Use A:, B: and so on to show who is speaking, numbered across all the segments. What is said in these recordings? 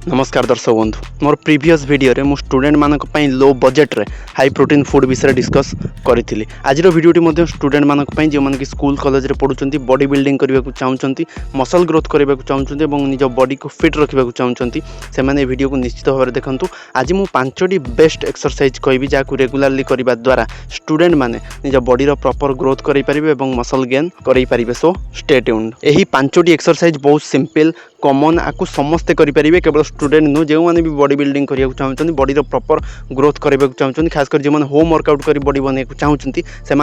A: नमस्कार दर्शक बंधु मोर प्रीवियस वीडियो रे मु स्टूडेंट मानक पई लो बजेट रे हाई प्रोटीन फूड विषय डिस्कस करी आज वीडियोटी मध्य स्टूडेंट मानक पई जो माने स्कूल कॉलेज रे पढुचंती बॉडी बिल्डिंग करबा को चाहउचंती मसल ग्रोथ करबा को चाहउचंती एवं निज बॉडी को फिट रखबा को चाहउचंती से माने वीडियो को निश्चित भाव में देखंतु। आज मु 5टी बेस्ट एक्सरसाइज कहबी जाकू रेगुलरली करबा द्वारा स्टूडेंट माने निज बॉडी रो प्रॉपर ग्रोथ करि परिबे एवं मसल गेन करि परिबे। So stay tuned. एही 5टी एक्सरसाइज बहुत सिंपल कॉमन आपको समस्ते करेंगे केवल स्टूडेंट नु जो मैंने भी बॉडी बिल्डिंग करने चाहते बॉडी प्रॉपर ग्रोथ करने चाहते खासकर जो मैंने होम वर्कआउट कर बॉडी बनवाक चाहते से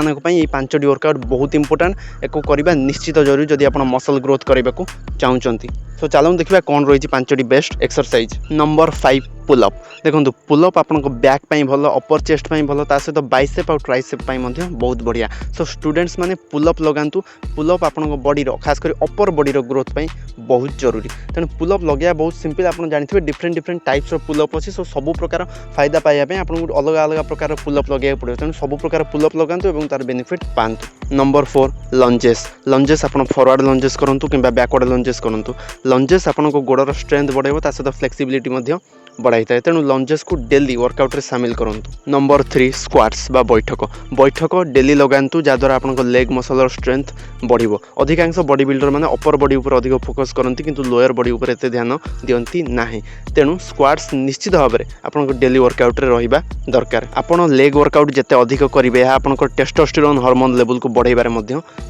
A: 5टी वर्कआउट बहुत इंपोर्टेंट एक करवा निश्चित जरूरी जदि आप मसल ग्रोथ करने को चाहते। सो चलो देखा कौन रही 5टी बेस्ट एक्सरसाइज। Number 5 pullup. देखो पुलअप आपन बैक पाई भल अपर चेस्ट पाई भल ता सहित बाइसेप और ट्राइसेप पाई बहुत बढ़िया। सो स्टूडेंट्स माने पुलअप लगातु। पुलअप आपन बॉडी खास कर अपर बॉडी ग्रोथ पाई बहुत जरूरी। तेणु पुलअप लगे बहुत सिंपल। आप जानते डिफरेंट टाइप्स ऑफ पुलअप अच्छी। सो सब प्रकार फायदा पाइबा आपको अलग अलग प्रकार पुलअप लगे पड़े। तेणु सब प्रकार पुलअप लगातु और तार बेनिफिट पातु। Number 4 lunges. लंजेस आप फॉरवर्ड लंजेस करूँ कि बैकवर्ड लंजेस करूँ। लंजेस आपन गोड़र स्ट्रेंथ बढ़ेब ता सहित फ्लेक्सिबिलिटी बढ़ाई थाए। तेणु लंजेस को डेली वर्कआउट रे शामिल करूँ। नंबर 3 स्क्वाट्स बा बैठक। बैठक डेली लगातु जहाँद्वारा आपन लेग मसल स्ट्रेंथ बढ़िबो। अधिकांश बॉडी बिल्डर माने अपर बॉडी उपर अधिक फोकस करती किंतु लोअर बॉडी उपर एते ध्यान दियंती नाही। तेणु स्क्वाट्स निश्चित भाव में आपन डेली वर्कआउट रे रहिबा दरकार। आपन लेग वर्कआउट जिते अधिक करेंगे यह आपन टेस्टोस्टेरोन हार्मोन लेवल को बढ़ाइबार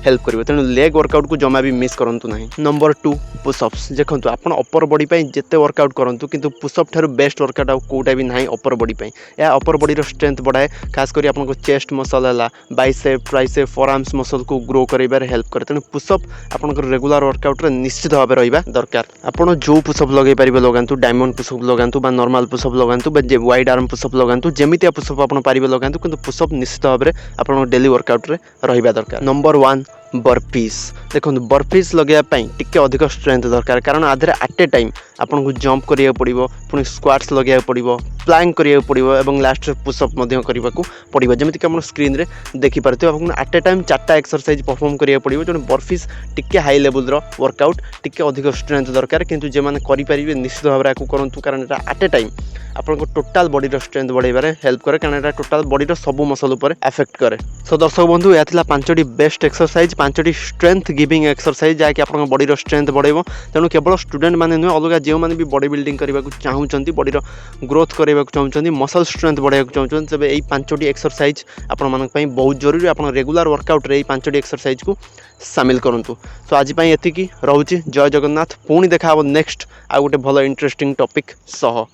A: हेल्प करिवो। तेणु लेग वर्कआउट को जमा भी मिस करंतु नाही। Number 2 pushups. देखंतु आपन अपर बॉडी पई जिते वर्कआउट करंतु किंतु पुशअप ठारू बेस्ट वर्कआउट आउ कोटा भी ना अपर बॉडी पे। या अपर बॉडी स्ट्रेंथ बढ़ाए खास कर आपको चेस्ट मसल है बाइसेप ट्राइसेप फोरआर्म्स मसल को ग्रो कर हेल्प करे। तेणु पुशअप आपंकर रेगुलर वर्कआउट रे निश्चित भाव रहा दरकार। आपड़ जो पुशअप लगे पारे लगातु डायमंड पुशअप लगातु नॉर्मल पुशअप लगातु वाइड आर्म पुशअप लगातु जमितिया पुशअप आप पारे लगातु किंतु पुशअप निश्चित भाव में आप डेली वर्कआउट रे रहा दरकार। Number 1 burpees. देखो बर्पीस लगे टिके अधिक स्ट्रेंथ दरकार कारण आधे एट ए टाइम आपन को जंप करिया पड़िबो पुनी स्क्वाट्स लगे पड़िबो प्लैंक करिया पड़िबो एवं लास्ट पुशअप मध्य करबा को पड़िबो। जेमिति कि हम स्क्रीन रे देखि पारते आपन एट ए टाइम 4टा एक्सरसाइज परफॉर्म करिया पड़िबो। जने बर्पीस टिके हाई लेवल रो वर्कआउट टिके अधिक स्ट्रेंथ दरकार किंतु जे माने करि परिबे निश्चित भाव रे आकु करंतु कारण एटा एट ए टाइम आपन को टोटल बॉडी रो स्ट्रेंथ बढ़ाइबारे हेल्प करे कारण एटा टोटल बॉडी रो सब मसल ऊपर अफेक्ट करे। सो दर्शक बंधु या थिला 5टी बेस्ट एक्सरसाइज 5टी स्ट्रेंथ गिविंग एक्सरसाइज जहाँकि आप बॉडी स्ट्रेंथ बढ़ेब। तेणु केवल स्टूडेंट मैंने नुहे अलग जो मैंने भी बॉडी बिल्डिंग करने को चाहते बॉडी ग्रोथ करने को चाहते मसल स्ट्रेंथ बढ़ाया चाहते तेज यही 5टी एक्सरसाइज आपण बहुत जरूरी। आप रेगुलर वर्कआउट रे 5टी एक्सरसाइज को सामिल करूँ। सो आज एतिकी रोचे। जय जगन्नाथ। पुणी देखा नेक्स्ट आ गोटे भल इंटरेस्टिंग टॉपिक सह।